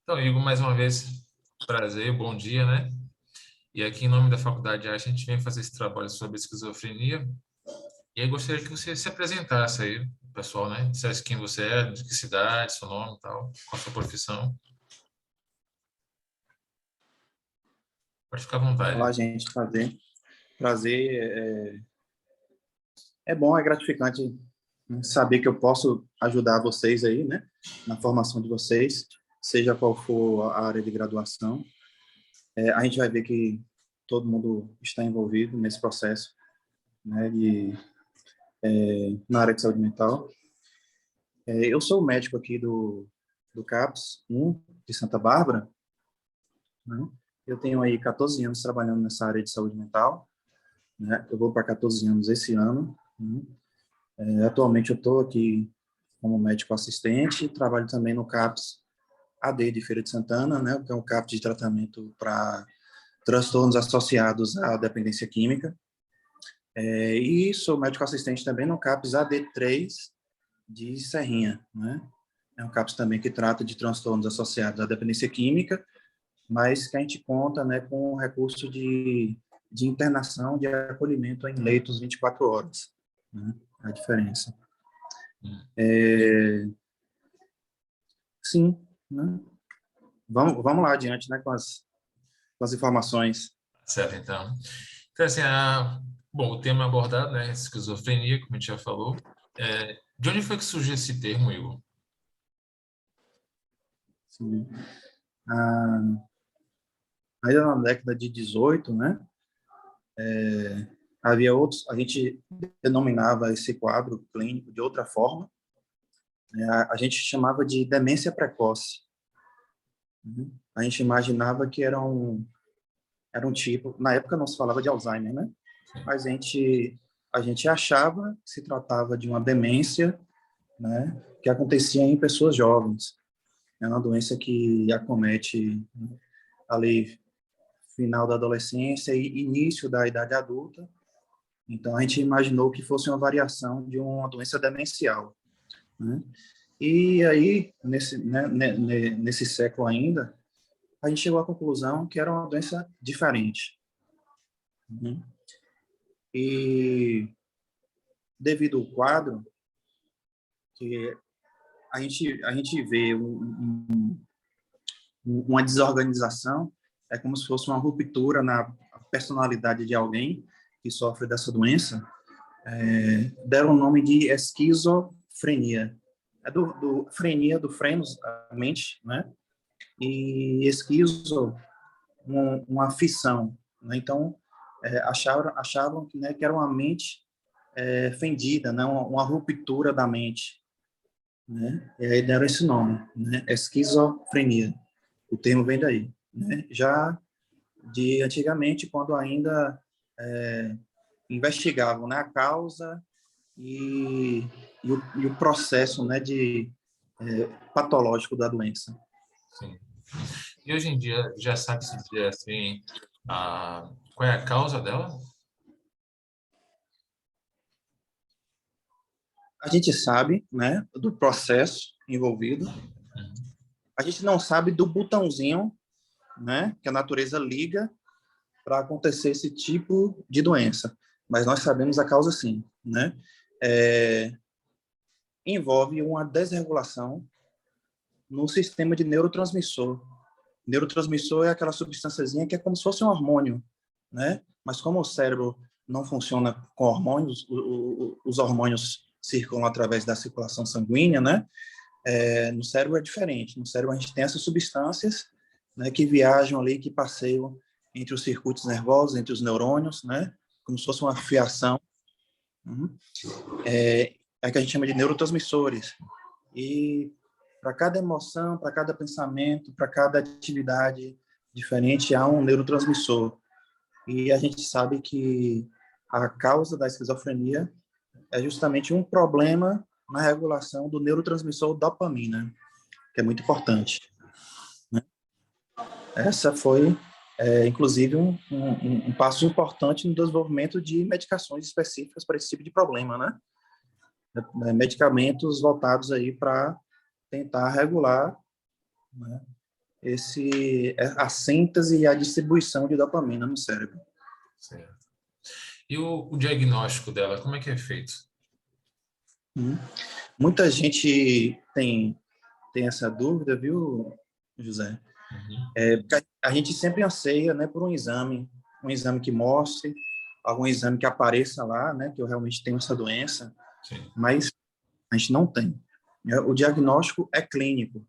Então, Igor, mais uma vez, prazer, bom dia, né? E aqui, em nome da Faculdade de Arte, a gente vem fazer esse trabalho sobre esquizofrenia. E aí, gostaria que você se apresentasse aí, pessoal, né? Dissesse quem você é, de que cidade, seu nome e tal, qual a sua profissão. Pode ficar à Olá, vontade. gente, prazer. Prazer é bom, é gratificante, né, saber que eu posso ajudar vocês aí, né, na formação de vocês, seja qual for a área de graduação. A gente vai ver que todo mundo está envolvido nesse processo, né, na área de saúde mental. Eu sou médico aqui do CAPS 1 de Santa Bárbara, né. Eu tenho aí 14 anos trabalhando nessa área de saúde mental, né. Eu vou para 14 anos esse ano, né. Atualmente eu estou aqui como médico assistente, trabalho também no CAPS AD de Feira de Santana, né, que é um CAPS de tratamento para transtornos associados à dependência química. E sou médico assistente também no CAPS AD3 de Serrinha, né? É um CAPS também que trata de transtornos associados à dependência química, mas que a gente conta, né, com um recurso de internação, de acolhimento em leitos 24 horas, né? A diferença. É, sim, né? Vamos lá adiante, né, com as informações. Certo, então. Então, assim, bom, o tema abordado, né, esquizofrenia, como a gente já falou. De onde foi que surgiu esse termo, Igor? Sim. Ah, ainda na década de 18, né, havia outros, a gente denominava esse quadro clínico de outra forma, né, a gente chamava de demência precoce. Né? A gente imaginava que era um tipo, na época não se falava de Alzheimer, né, mas a gente achava que se tratava de uma demência, né, que acontecia em pessoas jovens. É uma doença que acomete, né, ali final da adolescência e início da idade adulta. Então a gente imaginou que fosse uma variação de uma doença demencial, né? E aí nesse século ainda a gente chegou à conclusão que era uma doença diferente, né? E devido ao quadro que a gente vê uma desorganização, é como se fosse uma ruptura na personalidade de alguém que sofre dessa doença, deram o nome de esquizofrenia. É do frenia, do frenos, a mente, né? E esquizo, uma fissão, né? Então, achavam que, né, que era uma mente fendida, né? Uma ruptura da mente, né? E aí deram esse nome, né? Esquizofrenia. O termo vem daí, né? Já de antigamente, quando ainda investigavam, né, a causa e, e o processo, né, patológico da doença. Sim. E hoje em dia, já sabe-se dizer assim, qual é a causa dela? A gente sabe, né, do processo envolvido, a gente não sabe do botãozinho, né, que a natureza liga para acontecer esse tipo de doença, mas nós sabemos a causa sim, né? É, envolve uma desregulação no sistema de neurotransmissor. Neurotransmissor é aquela substânciazinha que é como se fosse um hormônio, né? Mas como o cérebro não funciona com hormônios, os hormônios circulam através da circulação sanguínea, né? No cérebro é diferente. No cérebro a gente tem essas substâncias, né, que viajam ali, que passeiam entre os circuitos nervosos, entre os neurônios, né? Como se fosse uma fiação. Uhum. É que a gente chama de neurotransmissores. E para cada emoção, para cada pensamento, para cada atividade diferente, há um neurotransmissor. E a gente sabe que a causa da esquizofrenia é justamente um problema na regulação do neurotransmissor dopamina, que é muito importante, né? Essa foi, inclusive, um passo importante no desenvolvimento de medicações específicas para esse tipo de problema, né? Medicamentos voltados aí para tentar regular, né, a síntese e a distribuição de dopamina no cérebro. Certo. E o diagnóstico dela, como é que é feito? Muita gente tem essa dúvida, viu, José? Porque a gente sempre anseia, né, por um exame que mostre, algum exame que apareça lá, né, que eu realmente tenho essa doença, Sim. mas a gente não tem. O diagnóstico é clínico.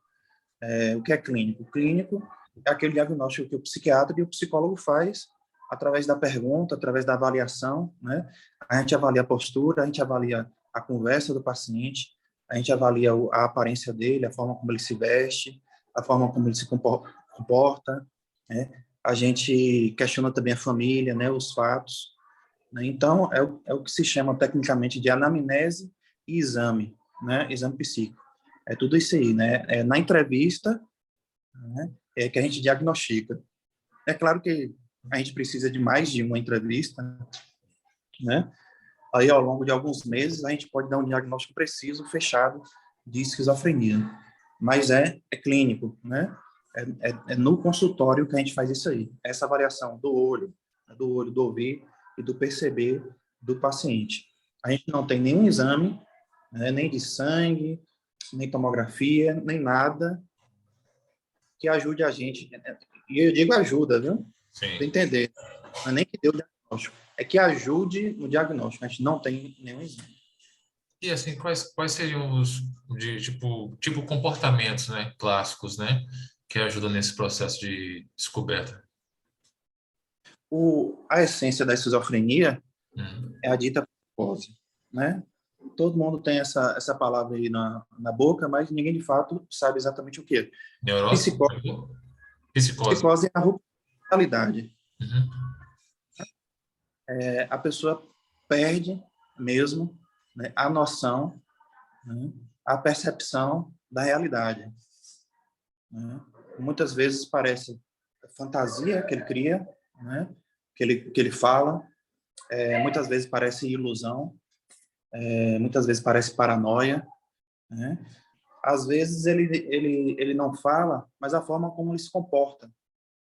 O que é clínico? Clínico é aquele diagnóstico que o psiquiatra e o psicólogo faz através da pergunta, através da avaliação, né? A gente avalia a postura, a gente avalia a conversa do paciente, a gente avalia a aparência dele, a forma como ele se veste, a forma como ele se comporta, né? A gente questiona também a família, né? Os fatos, né? Então, é o que se chama tecnicamente de anamnese e exame, né? Exame psíquico. É tudo isso aí, né? Na entrevista, né, é que a gente diagnostica. É claro que a gente precisa de mais de uma entrevista, né? Aí, ao longo de alguns meses, a gente pode dar um diagnóstico preciso, fechado, de esquizofrenia. Mas é clínico, né? É no consultório que a gente faz isso aí. Essa avaliação do olho, do ouvir e do perceber do paciente. A gente não tem nenhum exame, né, nem de sangue, nem tomografia, nem nada que ajude a gente. E eu digo ajuda, viu? Sim. Para entender. Não é nem que dê o diagnóstico. É que ajude no diagnóstico. A gente não tem nenhum exame. E assim, quais seriam os tipo comportamentos, né, clássicos, né, que ajudam nesse processo de descoberta? A essência da esquizofrenia Hum. é a dita psicose, né? Todo mundo tem essa palavra aí na boca, mas ninguém de fato sabe exatamente o que é. Neurose? Psicose, Psicose. psicose é a ruptura da realidade. Uhum. A pessoa perde mesmo, né, a noção, né, a percepção da realidade, né? Muitas vezes parece fantasia que ele cria, né, que ele fala, muitas vezes parece ilusão, muitas vezes parece paranoia, né? Às vezes ele não fala, mas a forma como ele se comporta,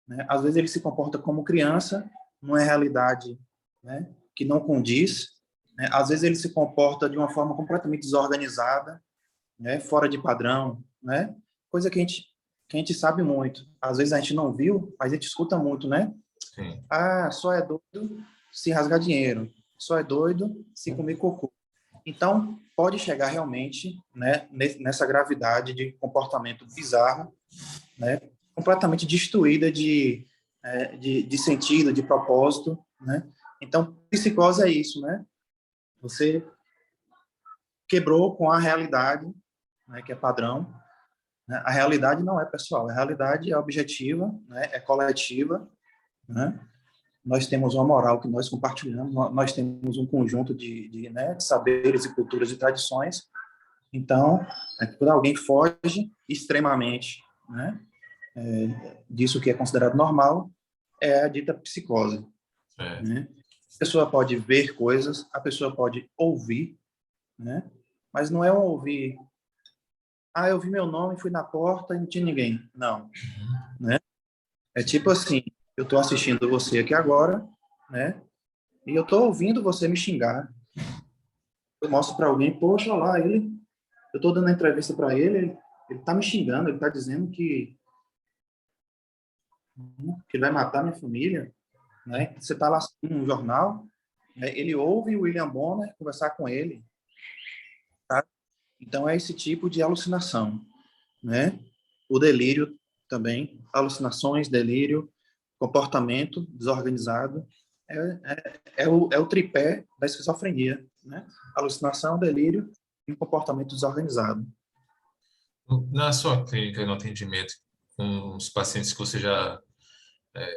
né? Às vezes ele se comporta como criança, numa realidade, né, que não condiz, né? Às vezes ele se comporta de uma forma completamente desorganizada, né, fora de padrão, né? Coisa que a gente sabe muito. Às vezes a gente não viu, mas a gente escuta muito, né? Sim. Ah, só é doido se rasgar dinheiro. Só é doido se comer cocô. Então, pode chegar realmente, né, nessa gravidade de comportamento bizarro, né, completamente destruída de sentido, de propósito, né? Então, psicose é isso, né? Você quebrou com a realidade, né, que é padrão, né? A realidade não é pessoal, a realidade é objetiva, né, é coletiva, né? Nós temos uma moral que nós compartilhamos, nós temos um conjunto né, de saberes e culturas e tradições. Então, quando alguém foge extremamente, né, disso que é considerado normal, é a dita psicose, É. né? A pessoa pode ver coisas, a pessoa pode ouvir, né? Mas não é um ouvir, eu vi meu nome, fui na porta e não tinha ninguém. Não, né? É tipo assim, eu estou assistindo você aqui agora, né? E eu estou ouvindo você me xingar. Eu mostro para alguém, poxa, olha lá, eu estou dando a entrevista para ele está me xingando, ele está dizendo que ele vai matar minha família, né? Você está lá no jornal, né? Ele ouve o William Bonner conversar com ele, tá? Então é esse tipo de alucinação, né? O delírio também, alucinações, delírio, comportamento desorganizado, é o tripé da esquizofrenia, né? Alucinação, delírio e comportamento desorganizado. Na sua clínica, no atendimento com os pacientes que você já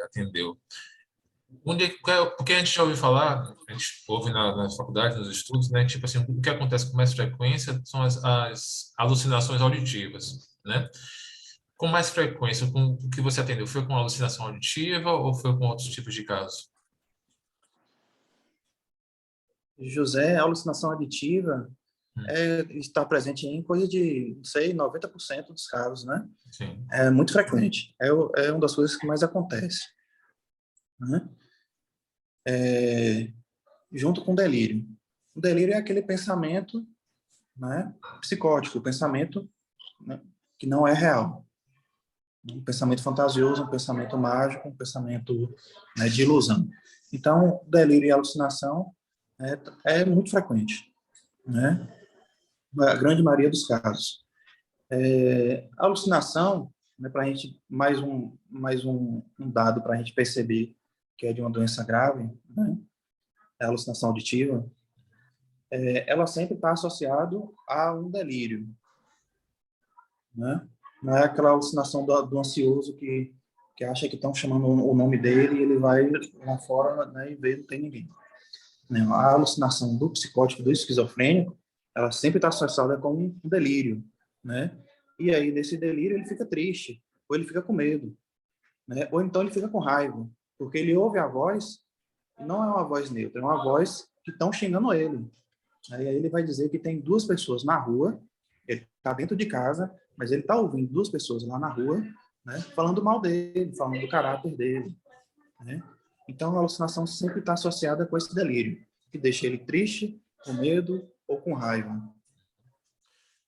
atendeu, porque a gente já ouviu falar, a gente ouve na faculdade, nos estudos, né? Tipo assim, o que acontece com mais frequência são as alucinações auditivas, né? Com mais frequência, com o que você atendeu, foi com alucinação auditiva ou foi com outros tipos de casos? José, alucinação aditiva, está presente em coisa de, não sei, 90% dos casos, né? Sim. É muito frequente. É uma das coisas que mais acontece, né? Junto com o delírio. O delírio é aquele pensamento, né, psicótico, o pensamento, né, que não é real. Um pensamento fantasioso, um pensamento mágico, um pensamento, né, de ilusão. Então, delírio e alucinação é muito frequente, né? A grande maioria dos casos. A alucinação, né, para a gente, mais um dado para a gente perceber que é de uma doença grave, né, a alucinação auditiva, ela sempre está associado a um delírio, né? Não é aquela alucinação do ansioso que acha que estão chamando o nome dele e ele vai lá fora, né, e vê não tem ninguém. Né? A alucinação do psicótico, do esquizofrênico, ela sempre está associada com um delírio, né? E aí, nesse delírio, ele fica triste, ou ele fica com medo, né? Ou então ele fica com raiva, porque ele ouve a voz, e não é uma voz neutra, é uma voz que estão xingando ele. Aí ele vai dizer que tem duas pessoas na rua, ele está dentro de casa, mas ele está ouvindo duas pessoas lá na rua, né, falando mal dele, falando do caráter dele, né? Então a alucinação sempre está associada com esse delírio, que deixa ele triste, com medo ou com raiva.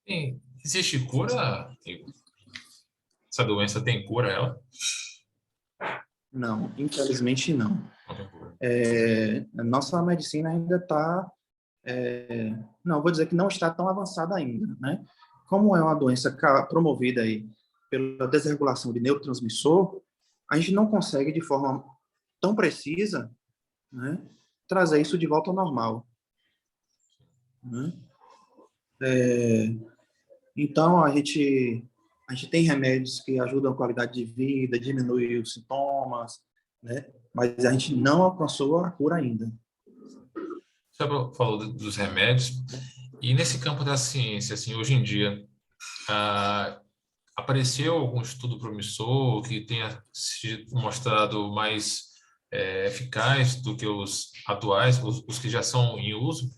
E existe cura, Igor? Essa doença tem cura, ela? Não, infelizmente não. Não tem cura. A nossa medicina ainda está, não, vou dizer que não está tão avançada ainda, né? Como é uma doença promovida aí pela desregulação de neurotransmissor, a gente não consegue de forma tão precisa, né, trazer isso de volta ao normal, né? Então a gente tem remédios que ajudam a qualidade de vida, diminuir os sintomas, né? Mas a gente não alcançou a cura ainda. Você falou dos remédios, e nesse campo da ciência, assim, hoje em dia, apareceu algum estudo promissor que tenha se mostrado mais eficaz do que os atuais, os que já são em uso?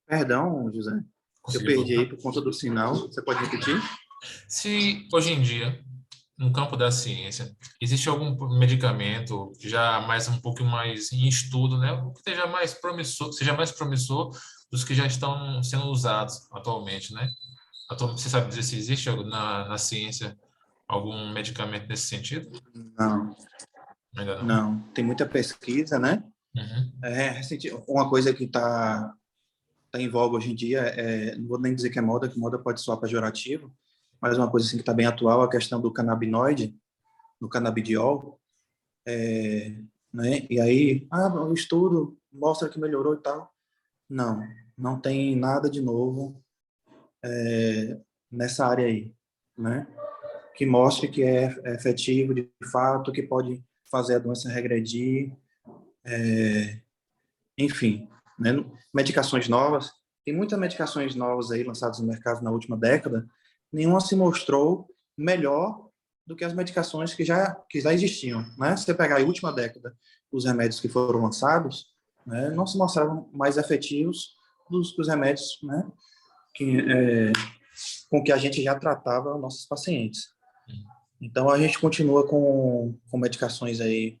Perdão, José, eu Conseguiu perdi aí perguntar? por conta do sinal. Você pode repetir? Se hoje em dia, no campo da ciência, existe algum medicamento já mais um pouco mais em estudo, né, que seja mais promissor dos que já estão sendo usados atualmente, né? Atualmente, você sabe dizer se existe na ciência algum medicamento nesse sentido? Não, Ainda não. não. Tem muita pesquisa, né? Uhum. Uma coisa que tá em voga hoje em dia, não vou nem dizer que é moda, que moda pode soar pejorativo, mas uma coisa assim que está bem atual, a questão do canabinoide, do canabidiol, né? E aí, o estudo mostra que melhorou e tal. Não, não tem nada de novo nessa área aí, né? Que mostre que é efetivo de fato, que pode fazer a doença regredir, enfim, né? Medicações novas, tem muitas medicações novas aí lançadas no mercado na última década, nenhuma se mostrou melhor do que as medicações que já existiam, né? Se você pegar a última década, os remédios que foram lançados, né, não se mostraram mais efetivos dos que os remédios, né, com que a gente já tratava nossos pacientes. Então, a gente continua com medicações aí.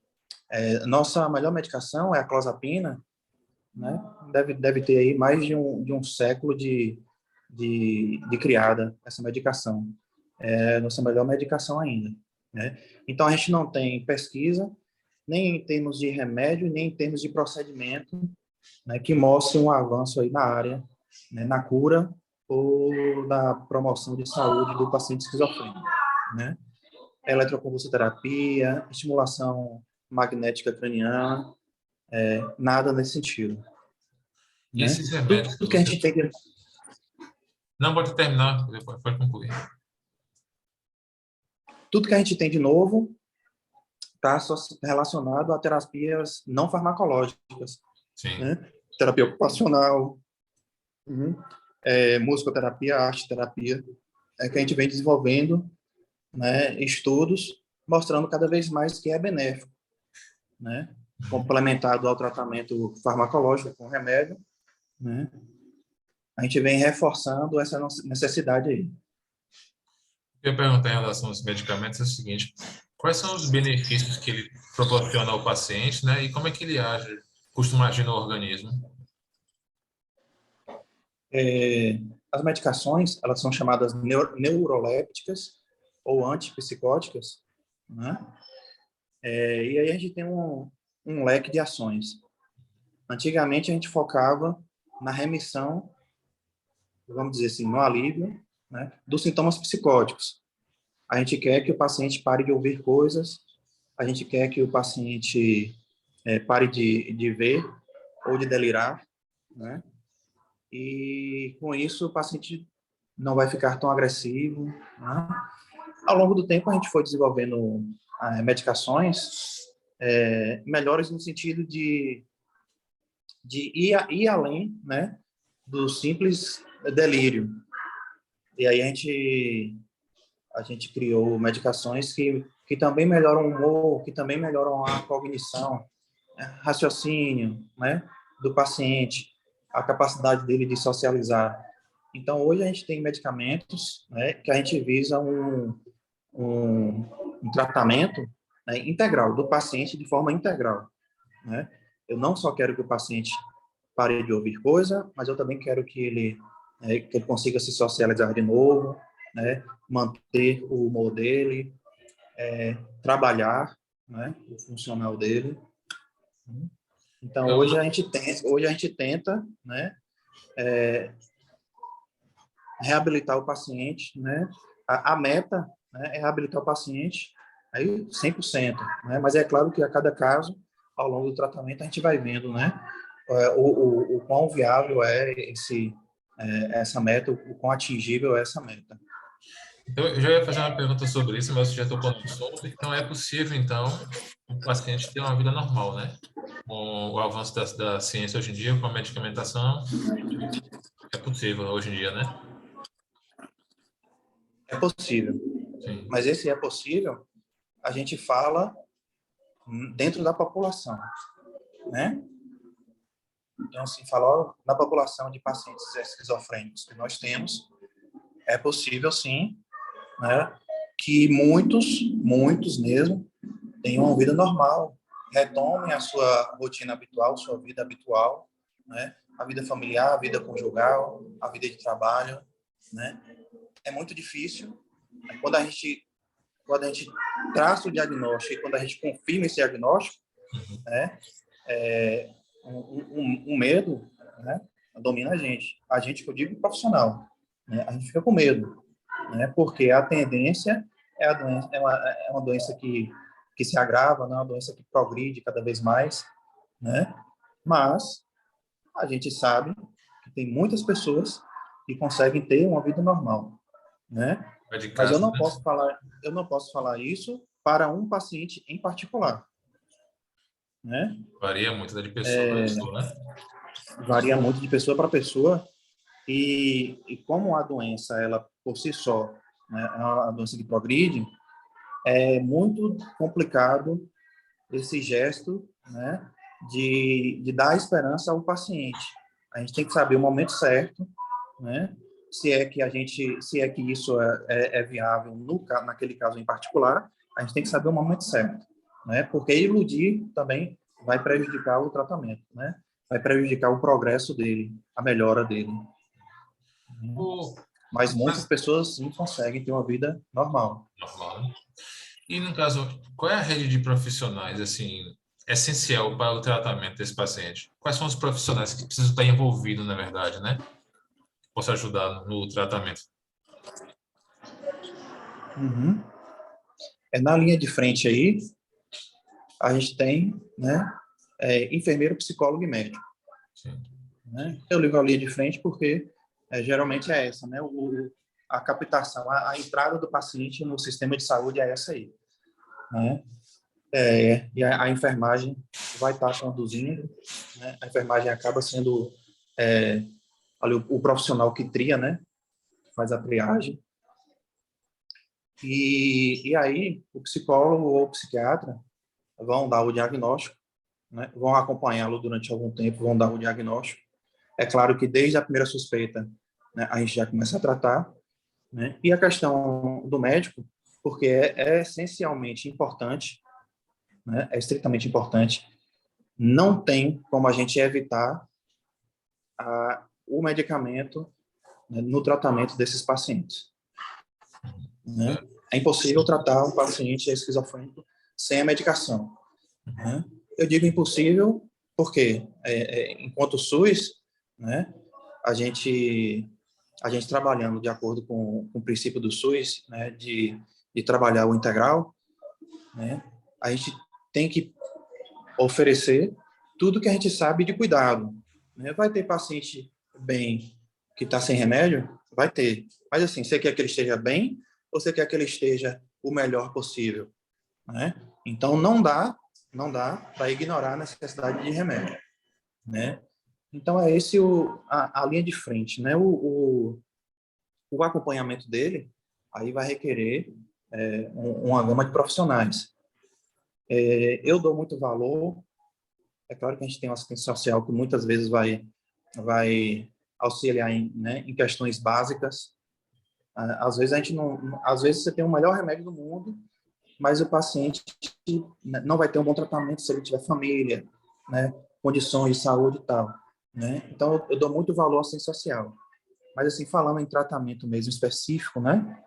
Nossa melhor medicação é a clozapina, né? Deve ter aí mais de um século de criada essa medicação. É a nossa melhor medicação ainda, né? Então, a gente não tem pesquisa, nem em termos de remédio, nem em termos de procedimento, né, que mostre um avanço aí na área, né, na cura ou na promoção de saúde do paciente esquizofrênico, né? Eletroconvulsoterapia, estimulação magnética craniana, nada nesse sentido, E né? esses remédios que Tudo que a você... gente tem de, Não, pode terminar, pode concluir. tudo que a gente tem de novo está relacionado a terapias não farmacológicas, Sim. né? Terapia ocupacional, uhum, musicoterapia, arte terapia, que a gente vem desenvolvendo, né, estudos mostrando cada vez mais que é benéfico, né? complementado ao tratamento farmacológico com remédio, né? A gente vem reforçando essa necessidade aí. Eu ia perguntar em relação aos medicamentos é o seguinte: quais são os benefícios que ele proporciona ao paciente, né? E como é que ele age, costuma agir no organismo? As medicações, elas são chamadas neurolépticas ou antipsicóticas, né? E aí a gente tem um leque de ações. Antigamente a gente focava na remissão, vamos dizer assim, no alívio, né, dos sintomas psicóticos. A gente quer que o paciente pare de ouvir coisas, a gente quer que o paciente pare de ver ou de delirar, né? E com isso o paciente não vai ficar tão agressivo, né? Ao longo do tempo a gente foi desenvolvendo medicações melhores no sentido de ir além, né, do simples delírio. E aí a gente criou medicações que também melhoram o humor, que também melhoram a cognição, raciocínio, né, do paciente, a capacidade dele de socializar. Então, hoje a gente tem medicamentos, né, que a gente visa um, um tratamento, né, integral, do paciente de forma integral, né? Eu não só quero que o paciente pare de ouvir coisa, mas eu também quero que ele consiga se socializar de novo, né? Manter o humor dele, trabalhar, né? O funcional dele. Então, Eu, hoje a gente tenta, né? Reabilitar o paciente, né? A meta, né, é reabilitar o paciente aí 100%, né? Mas é claro que a cada caso, ao longo do tratamento, a gente vai vendo, né? O quão viável é essa meta, o quão atingível é essa meta. então, eu já ia fazer uma pergunta sobre isso, mas você já tocou no assunto. Então, é possível, então, o paciente ter uma vida normal, né? Com o avanço da ciência hoje em dia, com a medicamentação, é possível hoje em dia, né? É possível, Sim. mas esse é possível, a gente fala dentro da população, né? Então, assim, falar na população de pacientes esquizofrênicos que nós temos, é possível, sim, né? Que muitos mesmo, tenham uma vida normal, retomem a sua rotina habitual, sua vida habitual, né? A vida familiar, a vida conjugal, a vida de trabalho, né? É muito difícil, né? Quando a gente traça o diagnóstico e quando a gente confirma esse diagnóstico, né? Um medo, né? Domina a gente que eu digo profissional, né? A gente fica com medo, né? Porque a tendência é uma doença que se agrava, não é uma doença que progride cada vez mais, né? Mas a gente sabe que tem muitas pessoas que conseguem ter uma vida normal, né? Vai de Mas casa, né? eu não posso falar isso para um paciente em particular, né? Varia muito de pessoa para pessoa, né? Varia muito de pessoa para pessoa e como a doença ela por si só, né, é uma doença que progride, é muito complicado esse gesto, né, de dar esperança ao paciente. A gente tem que saber o momento certo, né, se é que isso é viável naquele caso em particular, a gente tem que saber o momento certo, né, porque iludir também vai prejudicar o tratamento, né, vai prejudicar o progresso dele, a melhora dele. O, Mas muitas mas, pessoas sim conseguem ter uma vida normal. normal, né? E no caso, qual é a rede de profissionais, assim, essencial para o tratamento desse paciente? Quais são os profissionais que precisam estar envolvidos, na verdade, né? Que possa ajudar no tratamento. Uhum. Na linha de frente aí, a gente tem, né, enfermeiro, psicólogo e médico. Sim. Né? Eu ligo a linha de frente porque geralmente é essa, né? A captação, a entrada do paciente no sistema de saúde é essa aí, né? E a enfermagem vai estar conduzindo, né? A enfermagem acaba sendo ali, o profissional que tria, né? Faz a triagem. E aí, o psicólogo ou o psiquiatra vão dar o diagnóstico, né? Vão acompanhá-lo durante algum tempo, vão dar o diagnóstico. É claro que desde a primeira suspeita, né, a gente já começa a tratar, né? E a questão do médico, porque é essencialmente importante, né? É estritamente importante, não tem como a gente evitar o medicamento, né, no tratamento desses pacientes, né? É impossível tratar um paciente esquizofrênico sem a medicação, né? Eu digo impossível porque, enquanto SUS, né, a gente trabalhando de acordo com o princípio do SUS, né, de trabalhar o integral, né, a gente tem que oferecer tudo que a gente sabe de cuidado, né? Vai ter paciente bem que está sem remédio? Vai ter. Mas, assim, você quer que ele esteja bem ou você quer que ele esteja o melhor possível, né? Então, não dá para ignorar a necessidade de remédio, né? Então, é esse a linha de frente, né? O acompanhamento dele aí vai requerer uma gama de profissionais. Eu dou muito valor. É claro que a gente tem uma assistência social que muitas vezes vai auxiliar em questões básicas. Às vezes a gente não, às vezes você tem o melhor remédio do mundo, mas o paciente não vai ter um bom tratamento se ele tiver família, né, condições de saúde e tal, né? Então eu dou muito valor à assistência social. Mas assim, falando em tratamento mesmo específico, né,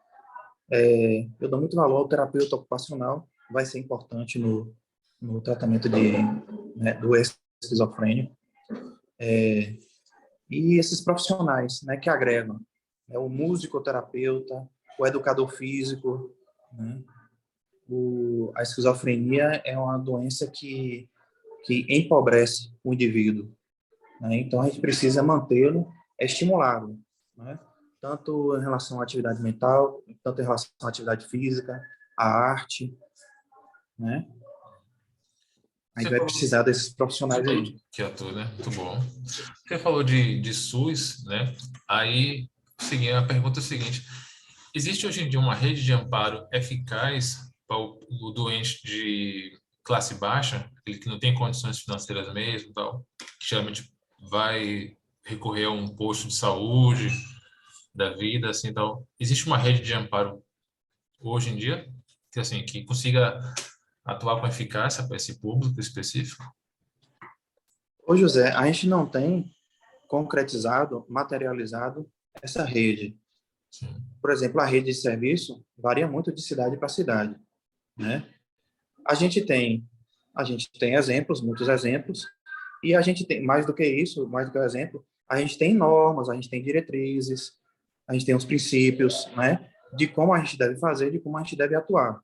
eu dou muito valor ao terapeuta ocupacional, vai ser importante no tratamento né, do esquizofrênico. E esses profissionais, né, que agregam, né, o musicoterapeuta, o educador físico, né? A esquizofrenia é uma doença que empobrece o indivíduo, né? Então a gente precisa mantê-lo estimulado, né? Tanto em relação à atividade mental, tanto em relação à atividade física, à arte, né? A gente Você vai falou precisar desses profissionais aí. que atua, né? Muito bom. Você falou de SUS, né? Aí, a pergunta é a seguinte: existe hoje em dia uma rede de amparo eficaz para o doente de classe baixa, aquele que não tem condições financeiras mesmo, tal, que geralmente vai recorrer a um posto de saúde da vida, assim, tal. Existe uma rede de amparo hoje em dia que assim que consiga atuar com eficácia para esse público específico? Ô, José, a gente não tem concretizado, materializado essa rede. Sim. Por exemplo, a rede de serviço varia muito de cidade para cidade, né? A gente tem, a gente tem exemplos, muitos exemplos, e a gente tem mais do que isso, mais do que o exemplo, a gente tem normas, a gente tem diretrizes, a gente tem os princípios, né, de como a gente deve fazer, de como a gente deve atuar,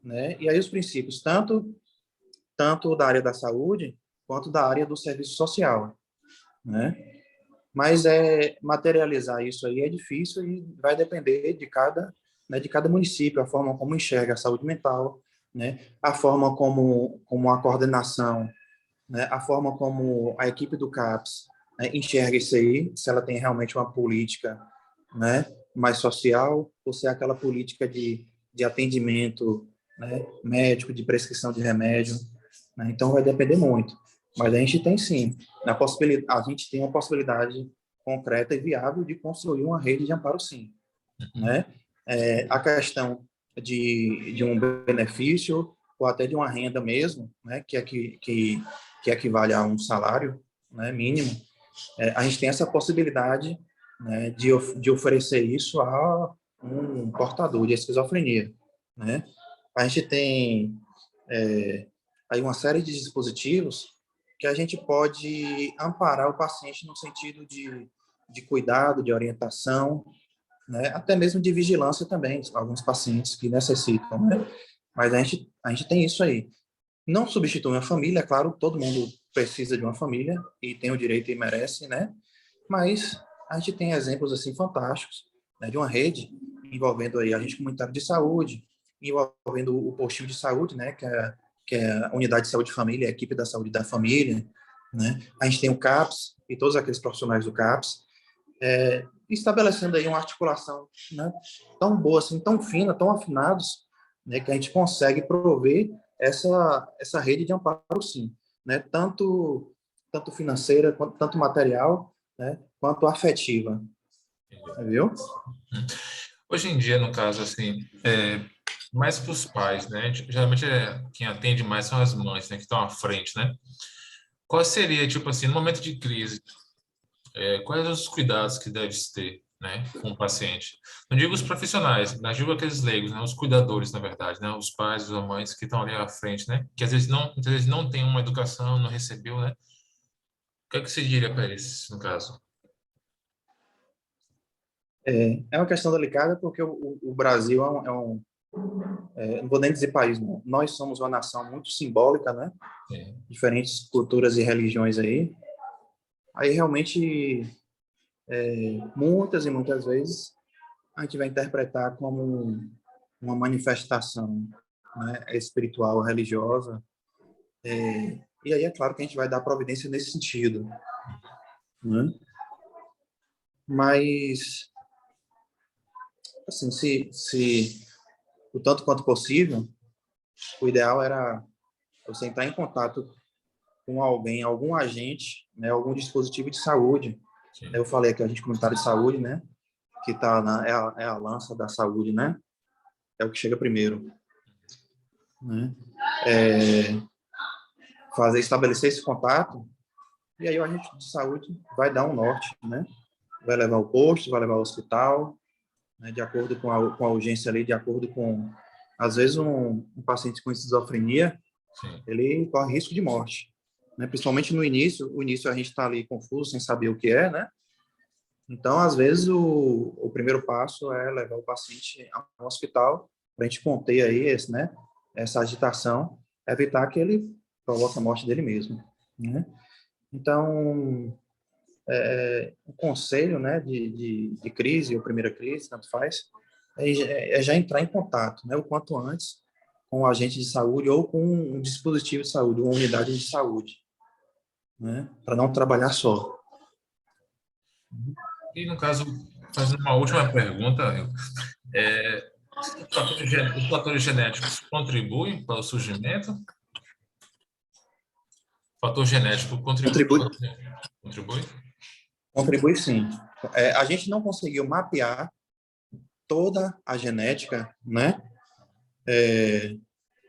né? E aí os princípios tanto da área da saúde quanto da área do serviço social, né? Mas materializar isso aí é difícil e vai depender de cada município, a forma como enxerga a saúde mental, né? A forma como a coordenação, né? A forma como a equipe do CAPS, né, enxerga isso aí, se ela tem realmente uma política, né, mais social, ou se é aquela política de atendimento, né, médico, de prescrição de remédio, né? Então vai depender muito. Mas a gente tem sim, a gente tem uma possibilidade concreta e viável de construir uma rede de amparo sim, né? A questão de um benefício ou até de uma renda mesmo, né, que equivale a um salário, né, mínimo, a gente tem essa possibilidade, né, de oferecer isso a um portador de esquizofrenia, né? A gente tem aí uma série de dispositivos que a gente pode amparar o paciente no sentido de cuidado, de orientação, né? Até mesmo de vigilância também, alguns pacientes que necessitam, né? Mas a gente tem isso aí. Não substitui a família, é claro, todo mundo precisa de uma família e tem o direito e merece, né? Mas a gente tem exemplos assim fantásticos, né, de uma rede envolvendo aí agente comunitário de saúde, envolvendo o postinho de saúde, né, que é a unidade de saúde de família, a equipe da saúde da família, né? A gente tem o CAPS e todos aqueles profissionais do CAPS, estabelecendo aí uma articulação, né, tão boa, assim, tão fina, tão afinados, né, que a gente consegue prover essa rede de amparo, sim. né? Tanto financeira, tanto material, né? Quanto afetiva, viu? Hoje em dia, no caso, assim, mais para os pais, né? Geralmente quem atende mais são as mães, né? Que estão à frente, né? Qual seria, tipo assim, no momento de crise, quais os cuidados que deve se ter, né, com o paciente? Não digo os profissionais, mas digo aqueles leigos, né? Os cuidadores, na verdade, né? Os pais, as mães que estão ali à frente, né? Que muitas vezes não têm uma educação, não recebeu, né? O que é que você diria para eles, no caso? É uma questão delicada porque o Brasil não vou nem dizer país, não. Nós somos uma nação muito simbólica, né? Sim, Diferentes culturas e religiões aí. Aí realmente, muitas e muitas vezes, a gente vai interpretar como uma manifestação, né, espiritual, religiosa. E aí é claro que a gente vai dar providência nesse sentido, né? Mas, assim, se o tanto quanto possível, o ideal era você entrar em contato com alguém, algum agente, né, algum dispositivo de saúde. sim. Eu falei aqui, a gente comentário de saúde, né, que é a lança da saúde, né, é o que chega primeiro, né, estabelecer esse contato, e aí o agente de saúde vai dar um norte, né, vai levar ao posto, vai levar ao hospital, né, de acordo com a urgência ali, de acordo com, às vezes um paciente com esquizofrenia, Sim. ele corre risco de morte, né, principalmente no início, o início a gente está ali confuso, sem saber o que é, né. Então, às vezes, o primeiro passo é levar o paciente ao hospital para a gente conter aí essa agitação, evitar que ele provoque a morte dele mesmo, né? Então, o conselho, né, de crise, ou primeira crise, tanto faz, é já entrar em contato, né, o quanto antes com o agente de saúde ou com um dispositivo de saúde, uma unidade de saúde, né, para não trabalhar só. E, no caso, fazendo uma última pergunta, os fatores genéticos contribuem para o surgimento? O fator genético contribui? Contribui, Contribui? contribui sim. A gente não conseguiu mapear toda a genética, né,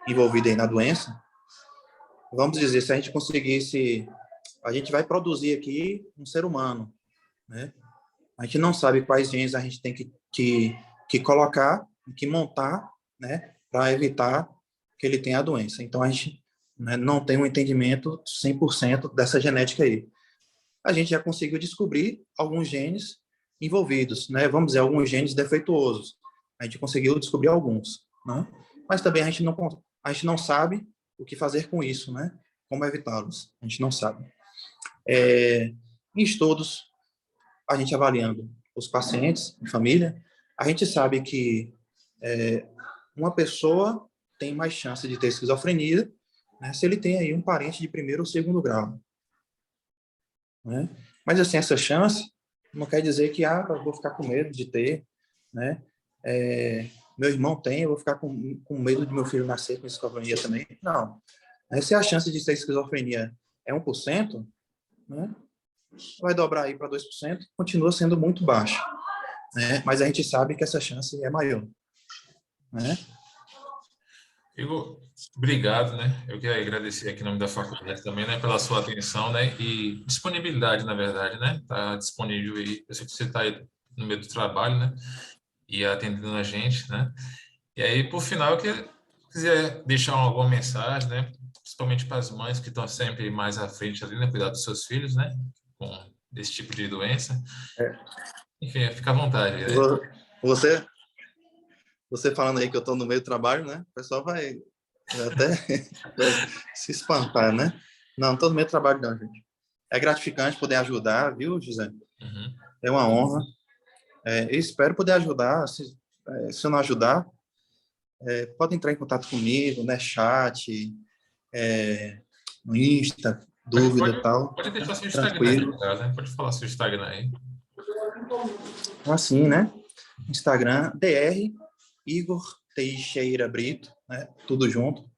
envolvida aí na doença. Vamos dizer, se a gente conseguisse, a gente vai produzir aqui um ser humano, né? A gente não sabe quais genes a gente tem que colocar, que montar, né, para evitar que ele tenha a doença. Então, a gente, né, não tem um entendimento 100% dessa genética aí. A gente já conseguiu descobrir alguns genes envolvidos, né? Vamos dizer, alguns genes defeituosos. A gente conseguiu descobrir alguns, né? Mas também a gente não sabe o que fazer com isso, né? Como evitá-los? A gente não sabe. Em estudos, a gente avaliando os pacientes, a família, a gente sabe que uma pessoa tem mais chance de ter esquizofrenia, né, se ele tem aí um parente de primeiro ou segundo grau, né? Mas assim, essa chance não quer dizer que eu vou ficar com medo de ter, né? Meu irmão tem, eu vou ficar com medo de meu filho nascer com esquizofrenia também. Não. Se a chance de ter esquizofrenia é 1%, né? Vai dobrar aí para 2%, continua sendo muito baixa, né? Mas a gente sabe que essa chance é maior, né? Igor, obrigado, né? Eu quero agradecer aqui em nome da faculdade também, né, pela sua atenção, né, e disponibilidade, na verdade, né? Tá disponível aí. Eu sei que você está aí no meio do trabalho, né, e atendendo a gente, né? E aí, por final, eu quiser deixar alguma mensagem, né, principalmente para as mães que estão sempre mais à frente ali, né, cuidar dos seus filhos, né, com esse tipo de doença. Enfim, fica à vontade, né? Você, você falando aí que eu estou no meio do trabalho, né? O pessoal vai até vai se espantar, né? Não estou no meio do trabalho, não, gente. É gratificante poder ajudar, viu, José? Uhum. É uma honra. Eu espero poder ajudar. Se eu não ajudar, pode entrar em contato comigo, né? Chat, no Insta, Pode, dúvida e pode, tal. pode deixar seu Instagram aqui, Tranquilo. no caso, né? Pode falar seu Instagram aí. Assim, né? Instagram, DR Igor Teixeira Brito, né? Tudo junto.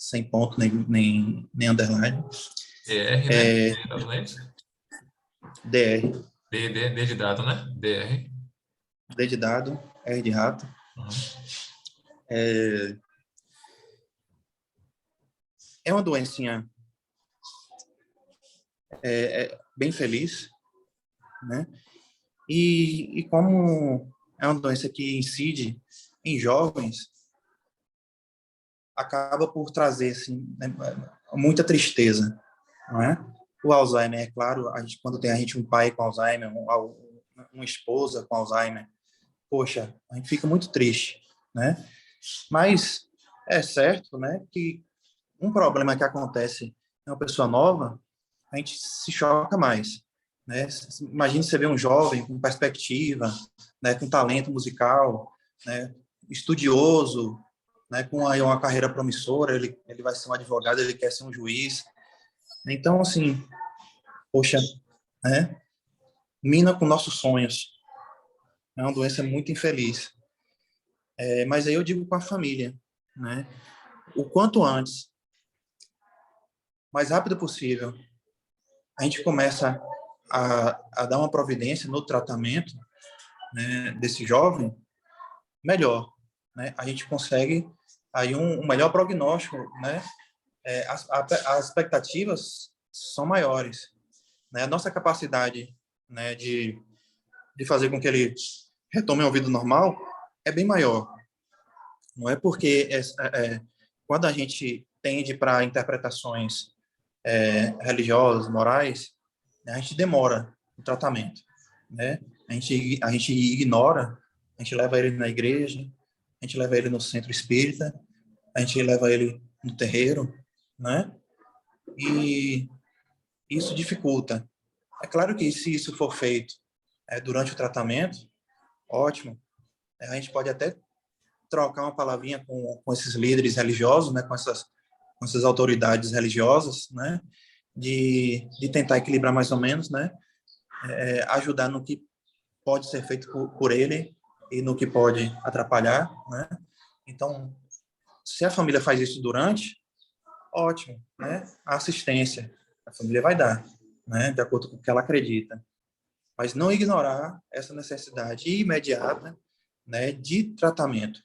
sem ponto nem underline. DR, né? DR. D de dado, né? DR. D de dado, R de rato. É uma doencinha bem feliz, né? E como é uma doença que incide em jovens, acaba por trazer assim, né, muita tristeza, não é? O Alzheimer, é claro, quando tem um pai com Alzheimer, uma esposa com Alzheimer, poxa, a gente fica muito triste, né? Mas é certo, né, que um problema que acontece em uma pessoa nova, a gente se choca mais, né? Imagine você ver um jovem com perspectiva, né, com talento musical, né, estudioso, né, com aí uma carreira promissora, ele vai ser um advogado, ele quer ser um juiz. Então, assim, poxa, né, mina com nossos sonhos. É uma doença muito infeliz. Mas aí eu digo com a família, né, o quanto antes, mais rápido possível, a gente começa a dar uma providência no tratamento, né, desse jovem, melhor, né? A gente consegue aí um melhor prognóstico, né? As expectativas são maiores, né? A nossa capacidade, né, de fazer com que ele retome uma vida normal é bem maior. Não é porque quando a gente tende para interpretações religiosas, morais, né, a gente demora o tratamento, né? A gente ignora, a gente leva ele na igreja, a gente leva ele no centro espírita, a gente leva ele no terreiro, né? E isso dificulta. É claro que se isso for feito durante o tratamento, ótimo. A gente pode até trocar uma palavrinha com esses líderes religiosos, né? Com essas autoridades religiosas, né? De tentar equilibrar mais ou menos, né? Ajudar no que pode ser feito por ele e no que pode atrapalhar, né? Então, se a família faz isso durante, ótimo, né? A assistência a família vai dar, né? De acordo com o que ela acredita, mas não ignorar essa necessidade imediata, né? De tratamento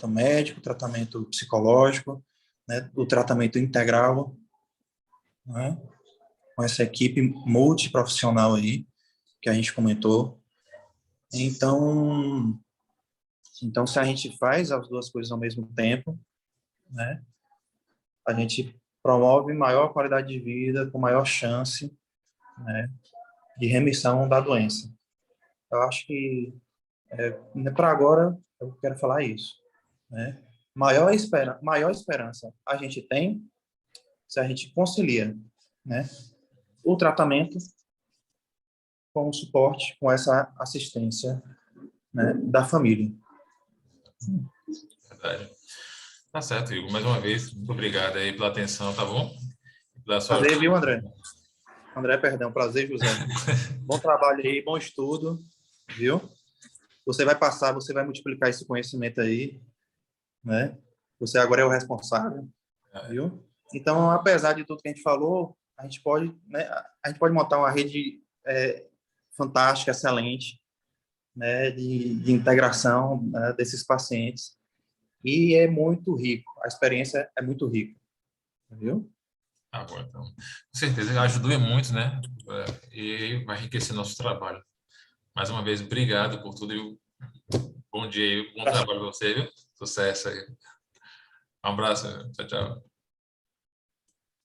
médico, tratamento psicológico, né? O tratamento integral, né? Com essa equipe multiprofissional aí que a gente comentou. Então, se a gente faz as duas coisas ao mesmo tempo, né, a gente promove maior qualidade de vida, com maior chance, né, de remissão da doença. Eu acho que, para agora, eu quero falar isso, né? Maior esperança a gente tem se a gente concilia, né, o tratamento com o suporte, com essa assistência, né, da família. Verdade. Tá certo, Igor. Mais uma vez, muito obrigado aí pela atenção, tá bom? Pela sua... Prazer, viu, André? André, perdão. Prazer, José. Bom trabalho aí, bom estudo, viu? Você vai passar, você vai multiplicar esse conhecimento aí, né? Você agora é o responsável, viu? Então, apesar de tudo que a gente falou, a gente pode, né, a gente pode montar uma rede fantástica, excelente, né, de integração, né, desses pacientes. E é muito rico, a experiência é muito rica, viu? Ah, bom, então. Com certeza, ajudou muito, né? E vai enriquecer nosso trabalho. Mais uma vez, obrigado por tudo e bom dia e bom trabalho para você, viu? Sucesso aí. Um abraço. Tchau, tchau.